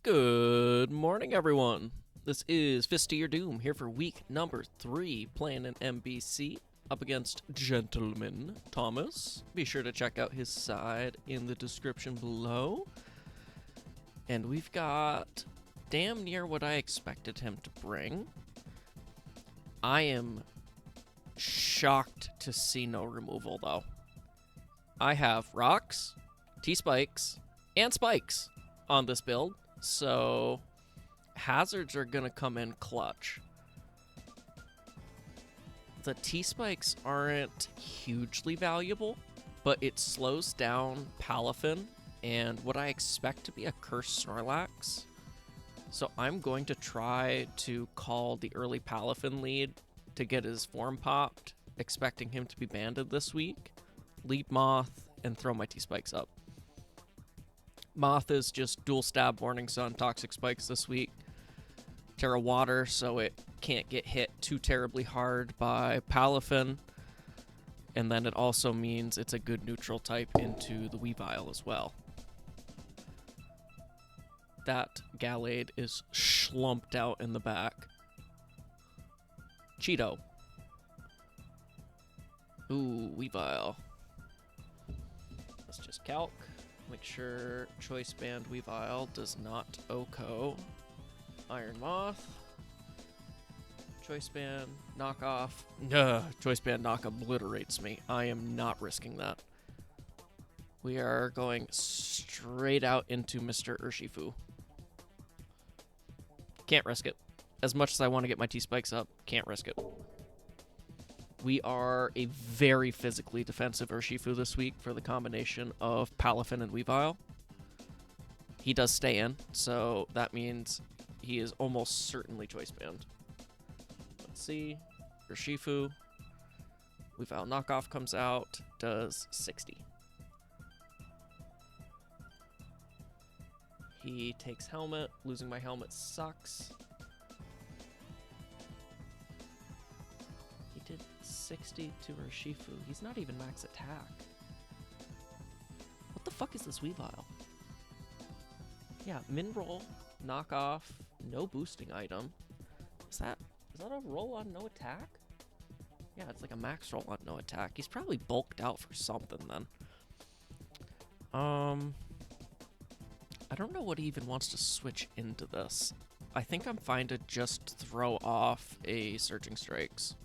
Good morning, everyone. This is Fist to Your Doom here for week number 3, playing an MBC up against Gentleman Thomas. Be sure to check out his side in the description below. And we've got damn near what I expected him to bring. I am shocked to see no removal, though. I have rocks, T-spikes, and spikes on this build, so hazards are gonna come in clutch. The T-spikes aren't hugely valuable, but it slows down Palafin and what I expect to be a cursed Snorlax. So I'm going to try to call the early Palafin lead to get his form popped, expecting him to be banded this week, lead Moth, and throw my T-spikes up. Moth is just dual stab Morning Sun Toxic Spikes this week. Terra Water, so it can't get hit too terribly hard by Palafin. And then it also means it's a good neutral type into the Weavile as well. That Gallade is schlumped out in the back. Cheeto. Ooh, Weavile. Let's just calc. Make sure Choice Band Weavile does not OHKO Iron Moth. Choice Band knockoff. Choice Band knock obliterates me. I am not risking that. We are going straight out into Mr. Urshifu. Can't risk it. As much as I want to get my T-spikes up, can't risk it. We are a very physically defensive Urshifu this week for the combination of Palafin and Weavile. He does stay in, so that means he is almost certainly choice banned. Let's see. Urshifu. Weavile knockoff comes out, does 60. He takes helmet. Losing my helmet sucks. He did 60 to Urshifu. He's not even max attack. What the fuck is this Weavile? Yeah, min roll, knockoff, no boosting item. Is that a roll on no attack? Yeah, it's like a max roll on no attack. He's probably bulked out for something then. I don't know what he even wants to switch into this. I think I'm fine to just throw off a Surging Strikes.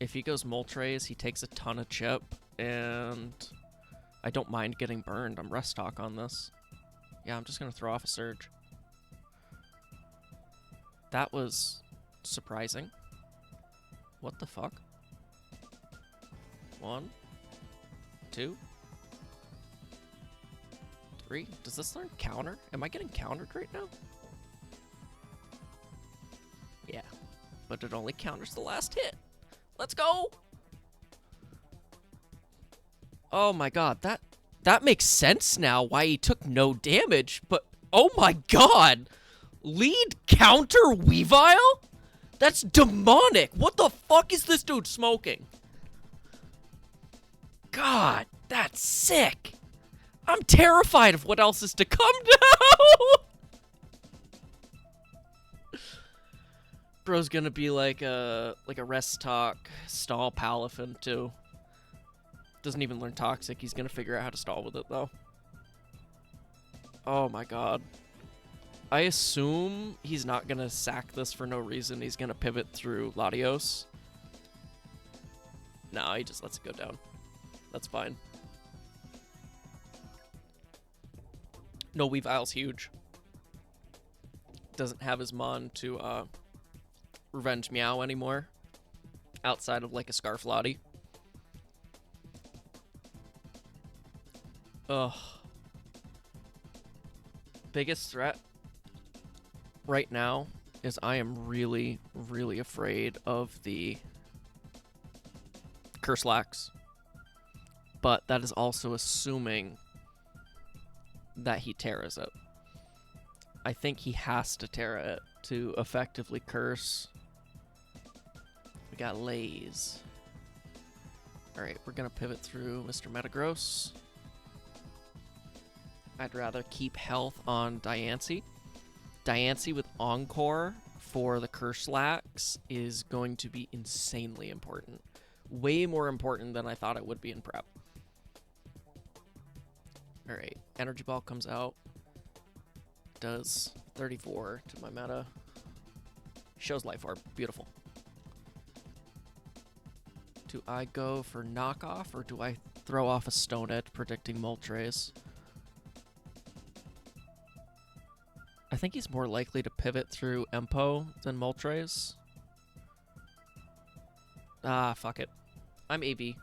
If he goes Moltres, he takes a ton of chip, and I don't mind getting burned. I'm rest talk on this. Yeah, I'm just going to throw off a Surge. That was surprising. What the fuck? 1, 2, 3. Does this learn counter? Am I getting countered right now? Yeah, but it only counters the last hit. Let's go! Oh my god, that makes sense now why he took no damage, but oh my god! Lead counter Weavile? That's demonic! What the fuck is this dude smoking? God, that's sick! I'm terrified of what else is to come now! Bro's gonna be like a rest talk stall Palafin too. Doesn't even learn toxic. He's gonna figure out how to stall with it though. Oh my god. I assume he's not gonna sack this for no reason. He's gonna pivot through Latios. Nah, he just lets it go down. That's fine. No, Weavile's huge. Doesn't have his Mon to Revenge Meow anymore. Outside of like a Scarf Lottie. Ugh. Biggest threat right now is I am really, really afraid of the Curselax. But that is also assuming that he Terras it. I think he has to Terra it to effectively curse. We got Lays. Alright, we're gonna pivot through Mr. Metagross. I'd rather keep health on Diancie. Diancie with Encore for the Curse is going to be insanely important. Way more important than I thought it would be in prep. Alright, Energy Ball comes out. Does 34 to my meta. Shows Life Orb. Beautiful. Do I go for knockoff or do I throw off a Stone Edge predicting Moltres? I think he's more likely to pivot through Empo than Moltres. Ah, fuck it. I'm AB.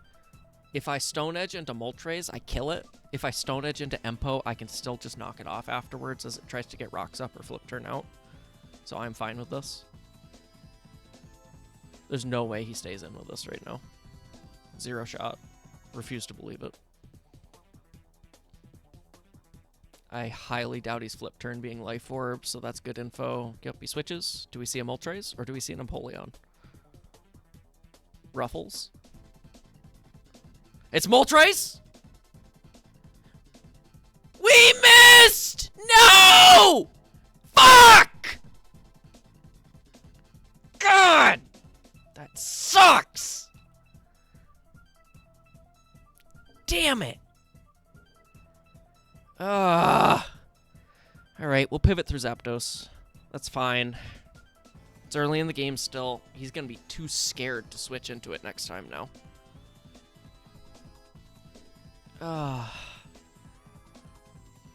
If I Stone Edge into Moltres, I kill it. If I Stone Edge into Empo, I can still just knock it off afterwards as it tries to get rocks up or flip turn out. So I'm fine with this. There's no way he stays in with this right now. Zero shot. Refuse to believe it. I highly doubt he's flip turn being Life Orb, so that's good info. Yep, he switches. Do we see a Moltres or do we see an Empoleon? Ruffles. It's Moltres! We missed! No! Fuck! God! That sucks! Damn it! Alright, we'll pivot through Zapdos. That's fine. It's early in the game still. He's gonna be too scared to switch into it next time now.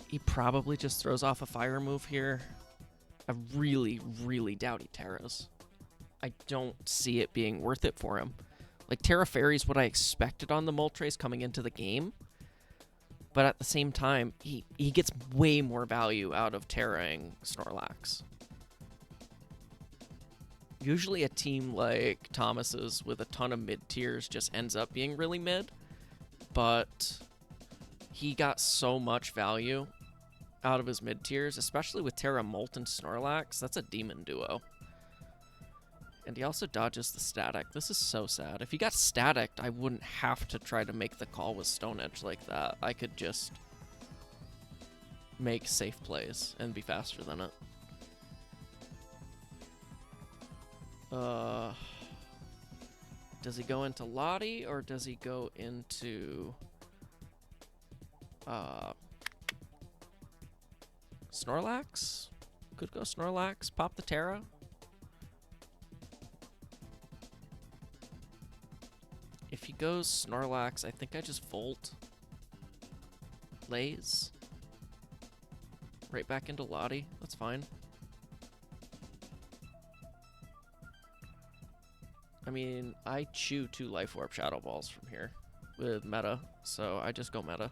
He probably just throws off a fire move here. I really, really doubt he Terras. I don't see it being worth it for him. Like, Terra Fairy's what I expected on the Moltres coming into the game. But at the same time, he gets way more value out of Terraing Snorlax. Usually a team like Thomas's with a ton of mid-tiers just ends up being really mid. But he got so much value out of his mid-tiers, especially with Terra Molt and Snorlax. That's a demon duo. And he also dodges the static. This is so sad. If he got staticked, I wouldn't have to try to make the call with Stone Edge like that. I could just make safe plays and be faster than it. Does he go into Lottie or does he go into Snorlax? Could go Snorlax. Pop the Terra. If he goes Snorlax, I think I just Volt. Lays. Right back into Lottie. That's fine. I mean, I chew 2 Life Orb Shadow Balls from here with meta, so I just go meta.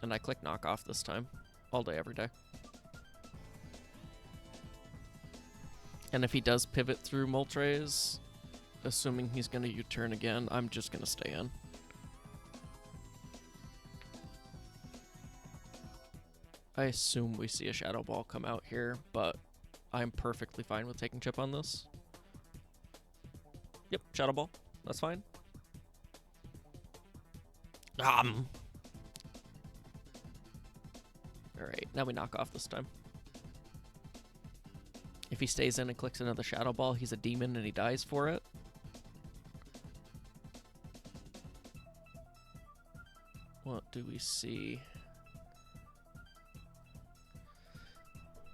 And I click knockoff this time. All day, every day. And if he does pivot through Moltres, assuming he's going to U-turn again, I'm just going to stay in. I assume we see a Shadow Ball come out here, but I'm perfectly fine with taking chip on this. Yep, Shadow Ball. That's fine. Alright, now we knock off this time. If he stays in and clicks another Shadow Ball, he's a demon and he dies for it. What do we see?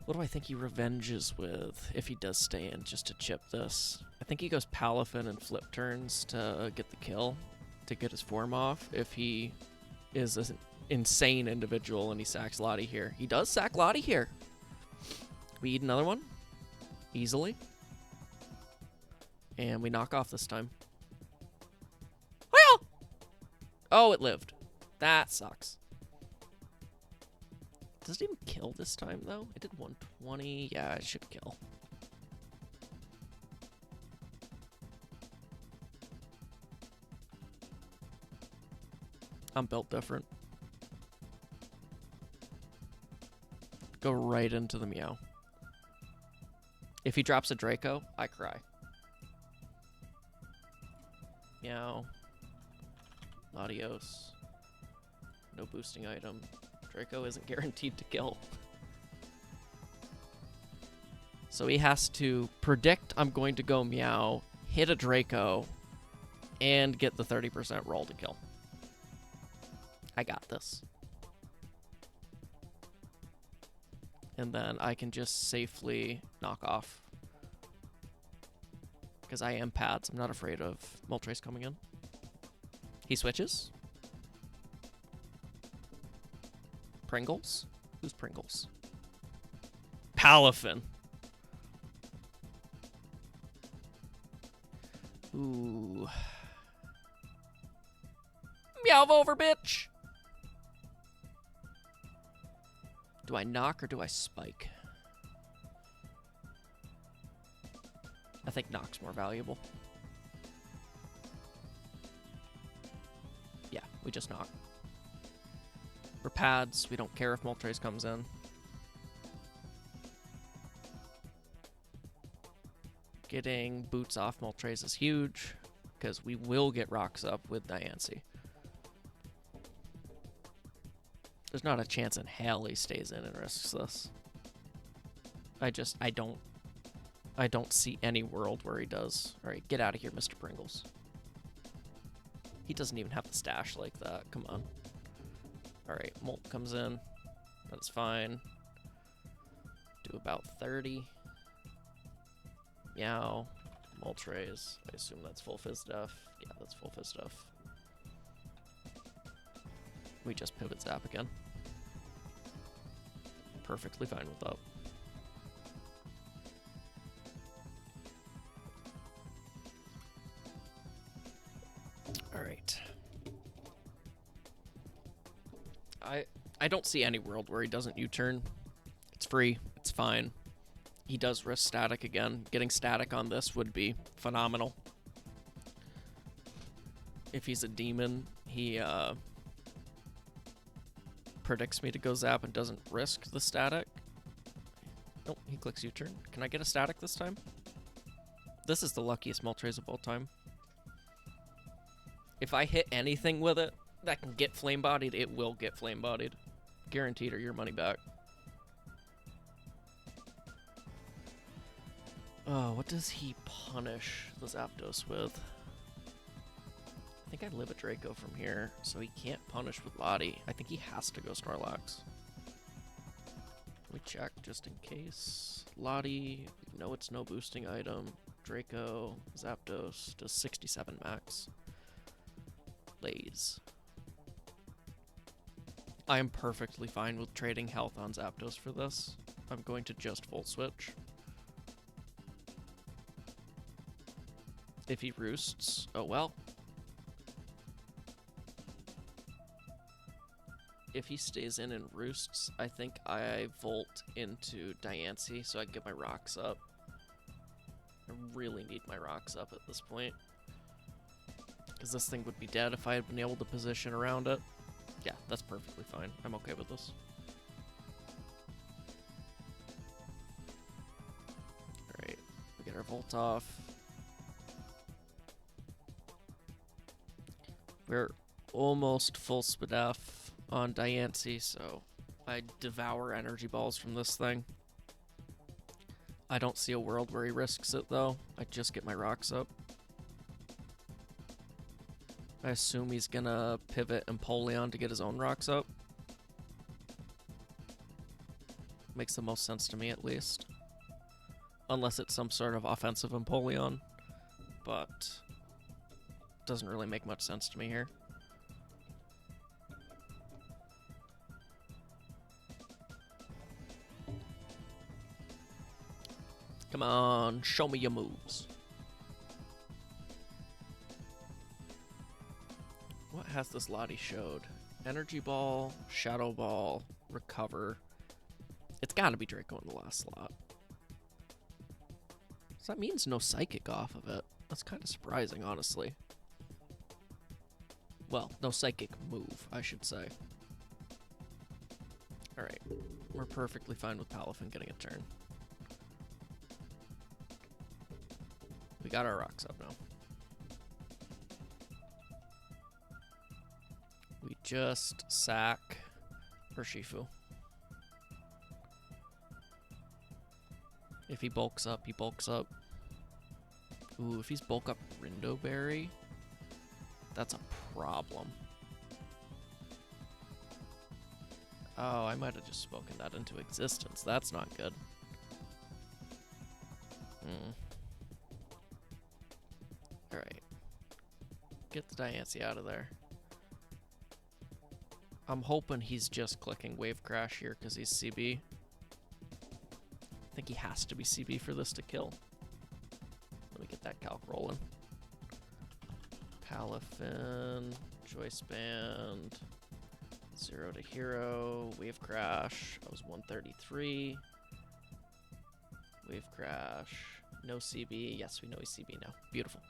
What do I think he revenges with if he does stay in just to chip this? I think he goes Palafin and flip turns to get the kill, to get his form off. If he is an insane individual and he sacks Lottie here. He does sack Lottie here. We eat another one. Easily. And we knock off this time. Well! Oh, it lived. That sucks. Does it even kill this time, though? It did 120. Yeah, it should kill. I'm built different. Go right into the Meow. If he drops a Draco, I cry. Meow. Latios. No boosting item. Draco isn't guaranteed to kill. So he has to predict I'm going to go Meow, hit a Draco, and get the 30% roll to kill. I got this. And then I can just safely knock off. Because I am pads. I'm not afraid of Moltres coming in. He switches. Pringles? Who's Pringles? Palafin. Ooh. Meow over, bitch! Do I knock or do I spike? I think knock's more valuable. Yeah, we just knock. We're pads. We don't care if Moltres comes in. Getting boots off Moltres is huge, because we will get rocks up with Diancie. There's not a chance in hell he stays in and risks this. I don't see any world where he does. Alright, get out of here, Mr. Pringles. He doesn't even have the stash like that. Come on. Alright, Molt comes in. That's fine. Do about 30. Meow. Moltres. I assume that's full fizz def. Yeah, that's full fizz def. We just pivot zap again. Perfectly fine with that. Alright. I don't see any world where he doesn't U-turn. It's free. It's fine. He does risk static again. Getting static on this would be phenomenal. If he's a demon, he predicts me to go zap and doesn't risk the static. Nope, he clicks U-turn. Can I get a static this time? This is the luckiest Moltres of all time. If I hit anything with it that can get flame-bodied, it will get flame-bodied. Guaranteed or your money back. Oh, what does he punish the Zapdos with? I think I live a Draco from here, so he can't punish with Lottie. I think he has to go Snorlax. Let me check just in case. Lottie, we know it's no boosting item. Draco, Zapdos does 67 max. Lays. I am perfectly fine with trading health on Zapdos for this. I'm going to just Volt Switch. If he roosts, oh well. If he stays in and roosts, I think I Volt into Diancie so I can get my rocks up. I really need my rocks up at this point. Because this thing would be dead if I had been able to position around it. Yeah, that's perfectly fine. I'm okay with this. Alright, we get our Volt off. We're almost full Spadef on Diancie, so I devour energy balls from this thing. I don't see a world where he risks it, though. I just get my rocks up. I assume he's gonna pivot Empoleon to get his own rocks up. Makes the most sense to me, at least. Unless it's some sort of offensive Empoleon. But doesn't really make much sense to me here. Come on, show me your moves. What has this Lottie showed? Energy Ball, Shadow Ball, Recover. It's gotta be Draco in the last slot. So that means no Psychic off of it. That's kind of surprising, honestly. Well, no Psychic move, I should say. Alright, we're perfectly fine with Palafin getting a turn. We got our rocks up now. We just sack Urshifu. If he bulks up, he bulks up. Ooh, if he's bulk up Rindoberry, that's a problem. Oh, I might have just spoken that into existence. That's not good. Alright. Get the Diancie out of there. I'm hoping he's just clicking Wave Crash here because he's CB. I think he has to be CB for this to kill. Let me get that calc rolling. Palafin, Choice Band, 0 to Hero, Wave Crash. I was 133. Wave Crash, no CB. Yes, we know he's CB now. Beautiful.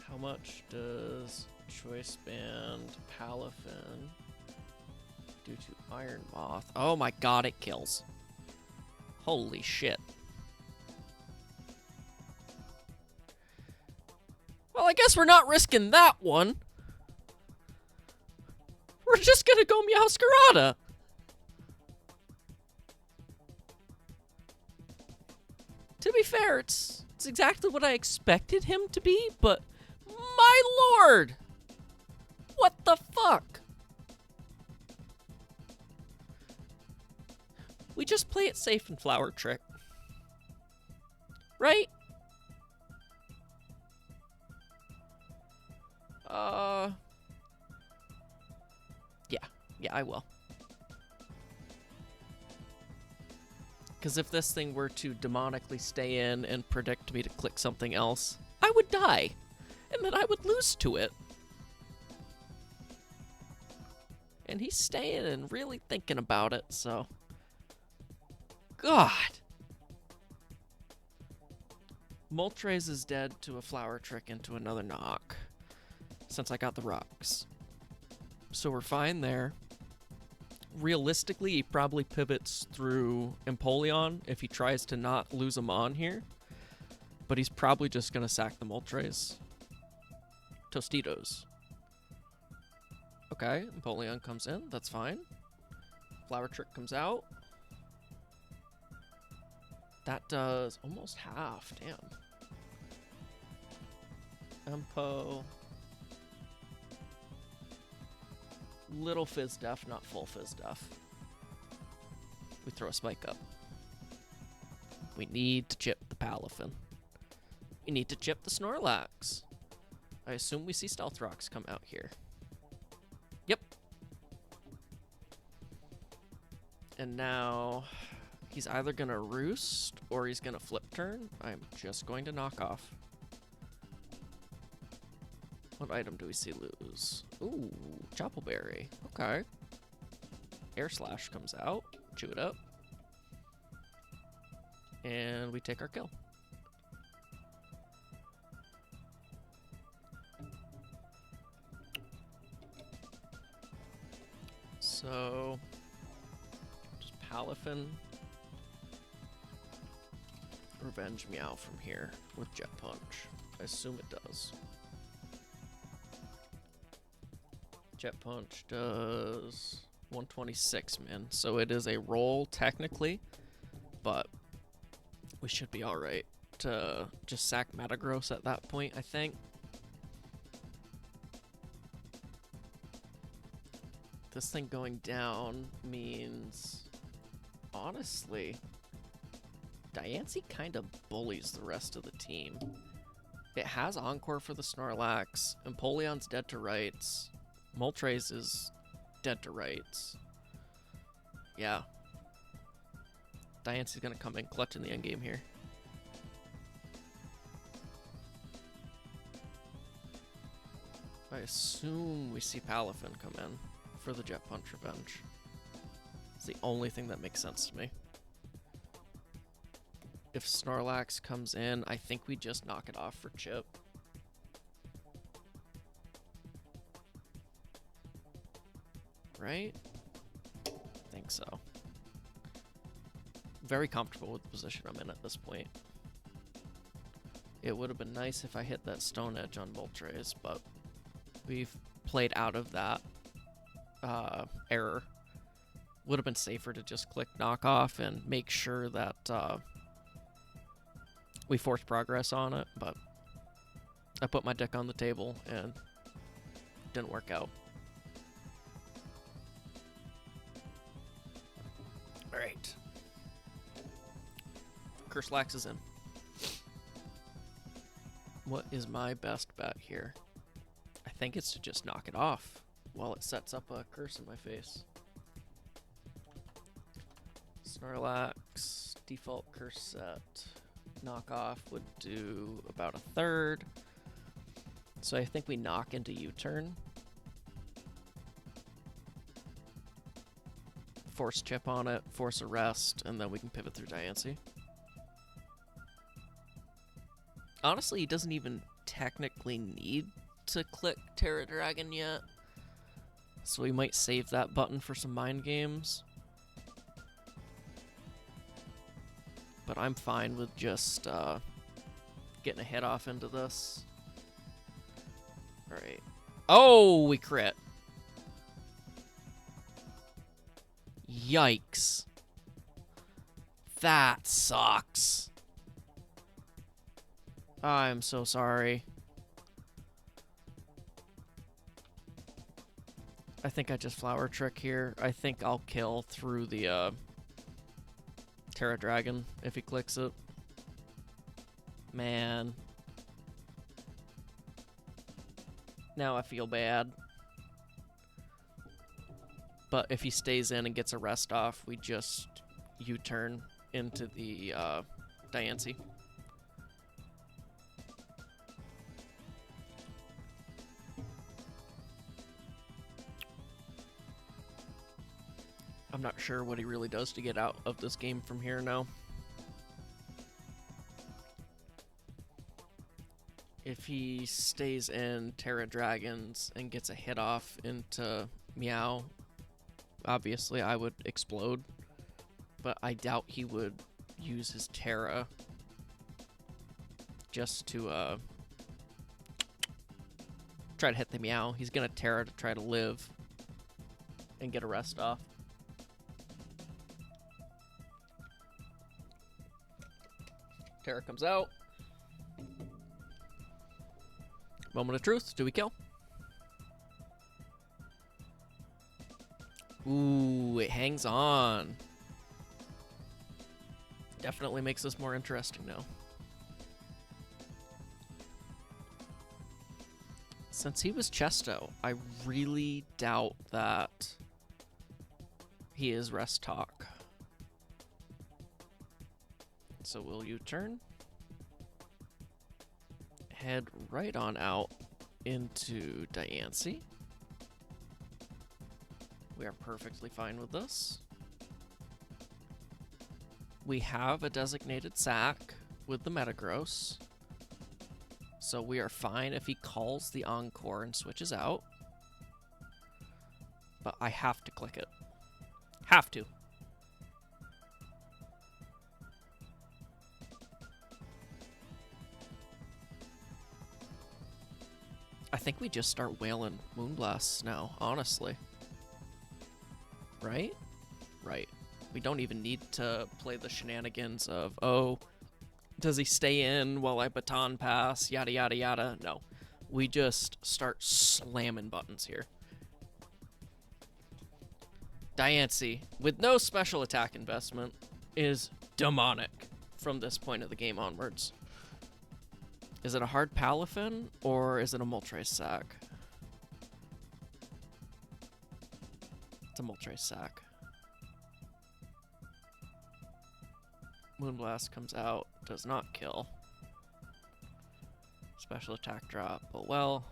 How much does Choice Band Palafin do to Iron Moth? Oh my god, it kills. Holy shit. Well, I guess we're not risking that one. We're just gonna go Meowscarada. To be fair, it's exactly what I expected him to be, but my lord! What the fuck? We just play it safe and Flower Trick. Right? Yeah, I will. Because if this thing were to demonically stay in and predict me to click something else, I would die. And then I would lose to it. And he's staying and really thinking about it, so... God! Moltres is dead to a Flower Trick into another knock. Since I got the rocks. So we're fine there. Realistically, he probably pivots through Empoleon if he tries to not lose him on here. But he's probably just going to sack the Moltres. Tostitos. Okay, Empoleon comes in. That's fine. Flower Trick comes out. That does almost half. Damn. Empo. Little Fizz Def, not full Fizz Def. We throw a Spike up. We need to chip the Palafin. We need to chip the Snorlax. I assume we see Stealth Rocks come out here. Yep. And now he's either going to Roost or he's going to Flip Turn. I'm just going to knock off. What item do we see lose? Ooh, Choppleberry. Okay. Air Slash comes out. Chew it up. And we take our kill. So, just Palafin. Revenge Meow from here with Jet Punch. I assume it does. Jet Punch does 126 min, so it is a roll technically, but we should be alright to just sack Metagross at that point, I think. This thing going down means, honestly, Diancie kind of bullies the rest of the team. It has Encore for the Snorlax, Empoleon's dead to rights, Moltres is dead to rights. Yeah. Diancie's gonna come in clutch in the endgame here. I assume we see Palafin come in for the Jet Punch Revenge. It's the only thing that makes sense to me. If Snorlax comes in, I think we just knock it off for Chip. Right? I think so. Very comfortable with the position I'm in at this point. It would have been nice if I hit that Stone Edge on Moltres, but we've played out of that error. Would have been safer to just click knockoff and make sure that we force progress on it, but I put my deck on the table and didn't work out. Alright. Curse Lax is in. What is my best bet here? I think it's to just knock it off while it sets up a curse in my face. Snorlax, default curse set. Knockoff would do about a third. So I think we knock into U-turn. Force chip on it, force a rest, and then we can pivot through Diancie. Honestly, he doesn't even technically need to click Terra Dragon yet. So we might save that button for some mind games. But I'm fine with just getting a hit off into this. Alright. Oh, we crit. Yikes. That sucks. I'm so sorry. I think I just Flower Trick here. I think I'll kill through the Terra Dragon if he clicks it. Man. Now I feel bad. But if he stays in and gets a rest off, we just U-turn into the Diancie. I'm not sure what he really does to get out of this game from here now. If he stays in Terra Dragons and gets a hit off into Meow, obviously I would explode. But I doubt he would use his Terra just to try to hit the Meow. He's gonna Terra to try to live and get a rest off. Terra comes out. Moment of truth. Do we kill? Ooh, it hangs on. Definitely makes this more interesting now. Since he was Chesto, I really doubt that he is Rest Talk. So we'll U-turn. Head right on out into Diancie. We are perfectly fine with this. We have a designated sack with the Metagross. So we are fine if he calls the Encore and switches out. But I have to click it. Have to. I think we just start wailing Moonblasts now, honestly. Right? Right. We don't even need to play the shenanigans of, oh, does he stay in while I baton pass, yada yada yada. No. We just start slamming buttons here. Diancie, with no special attack investment, is demonic from this point of the game onwards. Is it a hard Palafin, or is it a Moltres sack? It's a Moltres sack. Moonblast comes out, does not kill. Special attack drop, but well,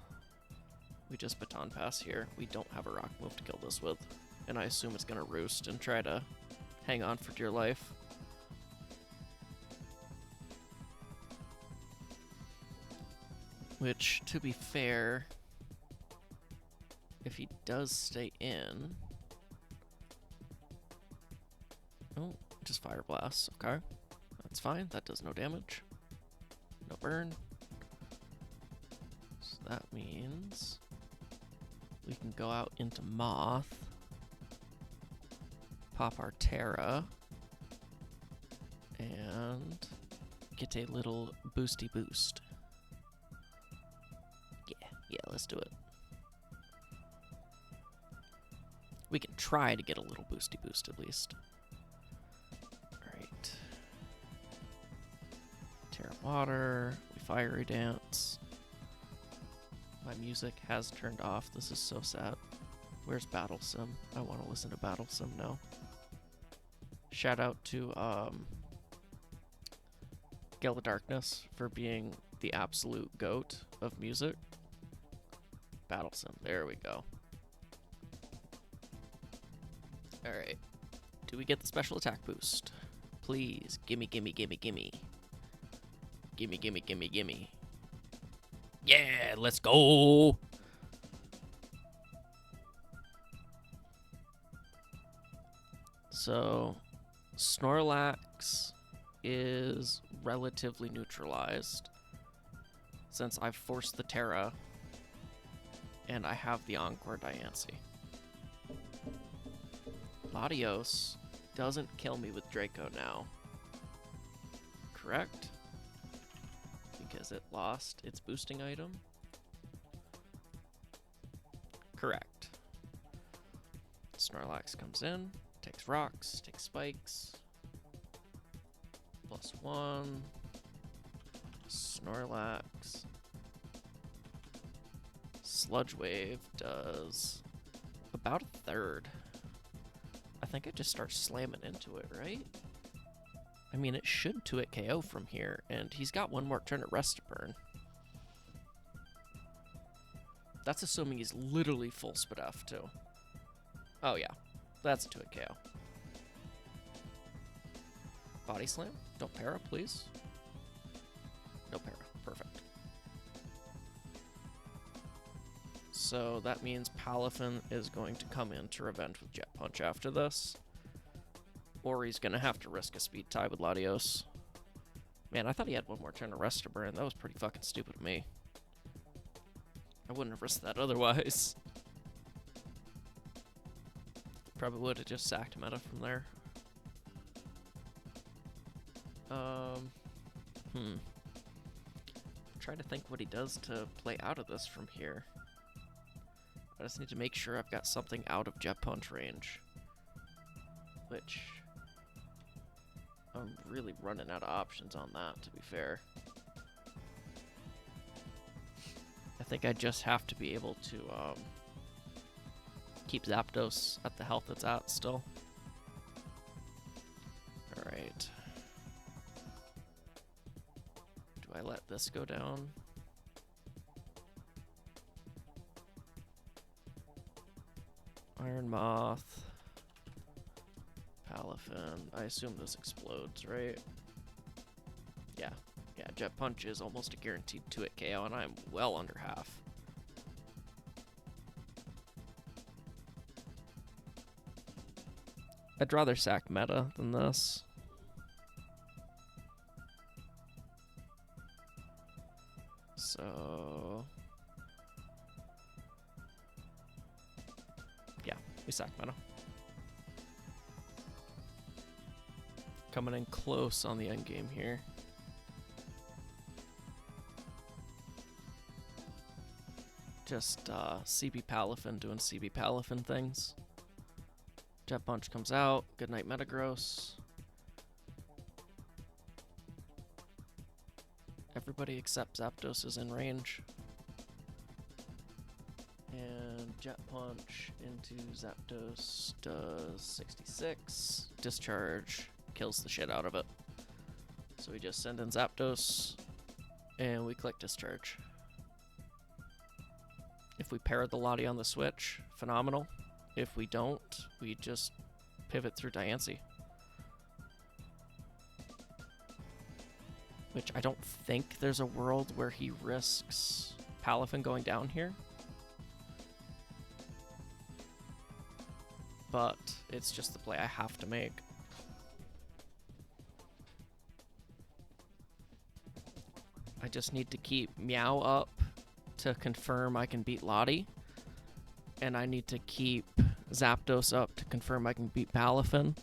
we just baton pass here. We don't have a rock move to kill this with, and I assume it's gonna roost and try to hang on for dear life. Which, to be fair, if he does stay in... Oh, just Fire Blast. Okay. That's fine. That does no damage. No burn. So that means we can go out into Moth, pop our Terra, and get a little boosty boost. Yeah, let's do it. We can try to get a little boosty boost at least. Alright. Terra Water, we Fiery Dance. My music has turned off. This is so sad. Where's Battle Sim? I want to listen to Battle Sim now. Shout out to Gale of Darkness for being the absolute GOAT of music. Battle Sim, there we go. Alright. Do we get the special attack boost? Please, gimme, gimme, gimme, gimme. Gimme, gimme, gimme, gimme. Yeah, let's go! So, Snorlax is relatively neutralized since I've forced the Terra and I have the Encore Diancie. Latios doesn't kill me with Draco now. Correct? Because it lost its boosting item. Correct. Snorlax comes in, takes rocks, takes spikes. +1. Snorlax. Sludge Wave does about a third. I think I just start slamming into it, right? I mean, it should 2-hit KO from here, and he's got one more turn at Rest to burn. That's assuming he's literally full Spit F, too. Oh, yeah. That's a 2-hit KO. Body Slam? Don't para, please. No para. Perfect. So that means Palafin is going to come in to revenge with Jet Punch after this. Or he's going to have to risk a speed tie with Latios. Man, I thought he had one more turn to Rest to burn. That was pretty fucking stupid of me. I wouldn't have risked that otherwise. Probably would have just sacked meta from there. Try to think what he does to play out of this from here. I just need to make sure I've got something out of Jet Punch range. Which I'm really running out of options on that, to be fair. I think I just have to be able to keep Zapdos at the health it's at still. Alright. Do I let this go down? Iron Moth. Palafin. I assume this explodes, right? Yeah. Yeah, Jet Punch is almost a guaranteed 2-hit KO, and I'm well under half. I'd rather sack meta than this. So... yeah, we sack meta. Coming in close on the end game here. Just CB Palafin doing CB Palafin things. Jet Punch comes out. Goodnight Metagross. Everybody except Zapdos is in range. And Jet Punch into Zapdos does 66. Discharge kills the shit out of it. So we just send in Zapdos, and we click Discharge. If we pair the Lottie on the switch, phenomenal. If we don't, we just pivot through Diancie. Which I don't think there's a world where he risks Palafin going down here. But it's just the play I have to make. I I just need to keep Meow up to confirm I can beat Lottie. And I need to keep Zapdos up to confirm I can beat Palafin.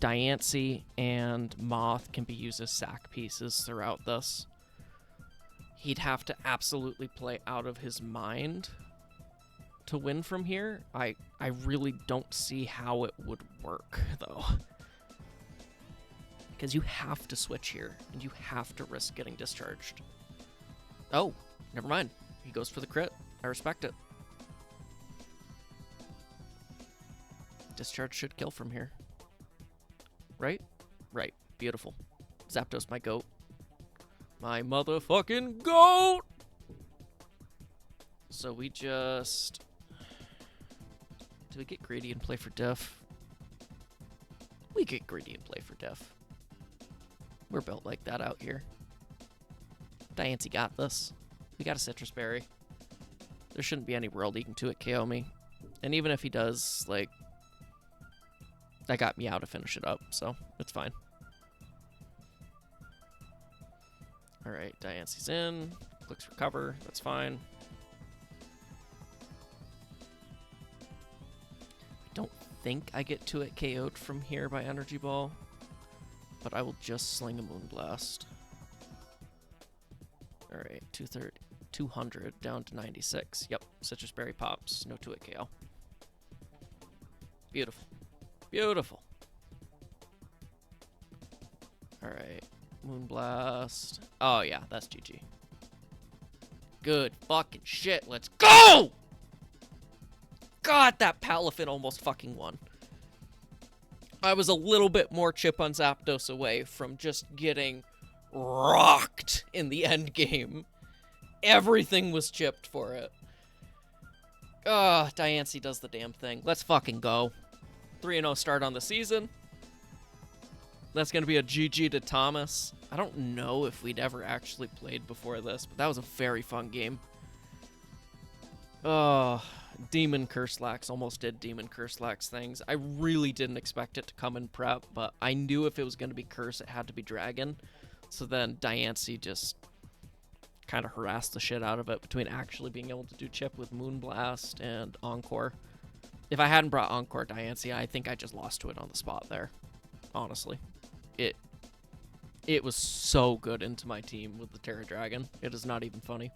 Diancie and Moth can be used as sack pieces throughout this. He'd have to absolutely play out of his mind to win from here. I really don't see how it would work, though. Because you have to switch here, and you have to risk getting discharged. Oh, never mind. He goes for the crit. I respect it. Discharge should kill from here. Right? Right. Beautiful. Zapdos, my goat. My motherfucking goat! So we just... Do we get greedy and play for diff? We get greedy and play for diff. We're built like that out here. Diancie got this. We got a Citrus Berry. There shouldn't be any world he can 2-hit KO me. And even if he does, like... I got Meow to finish it up, so it's fine. Alright, Diancie's in. Clicks recover. That's fine. I don't think I get 2-hit KO'd from here by Energy Ball, but I will just sling a Moonblast. Alright, 200 down to 96. Yep, Citrus Berry pops. No 2-hit KO. Beautiful. Beautiful. Alright. Moonblast. Oh, yeah. That's GG. Good fucking shit. Let's go! God, that Palafin almost fucking won. I was a little bit more chip on Zapdos away from just getting rocked in the end game. Everything was chipped for it. Diancie does the damn thing. Let's fucking go. 3-0 start on the season. That's going to be a GG to Thomas. I don't know if we'd ever actually played before this, but that was a very fun game. Demon Curslax almost did Demon Curslax things. I really didn't expect it to come in prep, but I knew if it was going to be Curse, it had to be Dragon. So then Diancie just kind of harassed the shit out of it between actually being able to do chip with Moonblast and Encore. If I hadn't brought Encore Diancie, I think I just lost to it on the spot there. Honestly. It was so good into my team with the Terra Dragon. It is not even funny.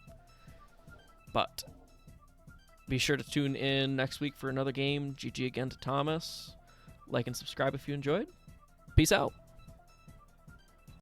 But be sure to tune in next week for another game. GG again to Thomas. Like and subscribe if you enjoyed. Peace out.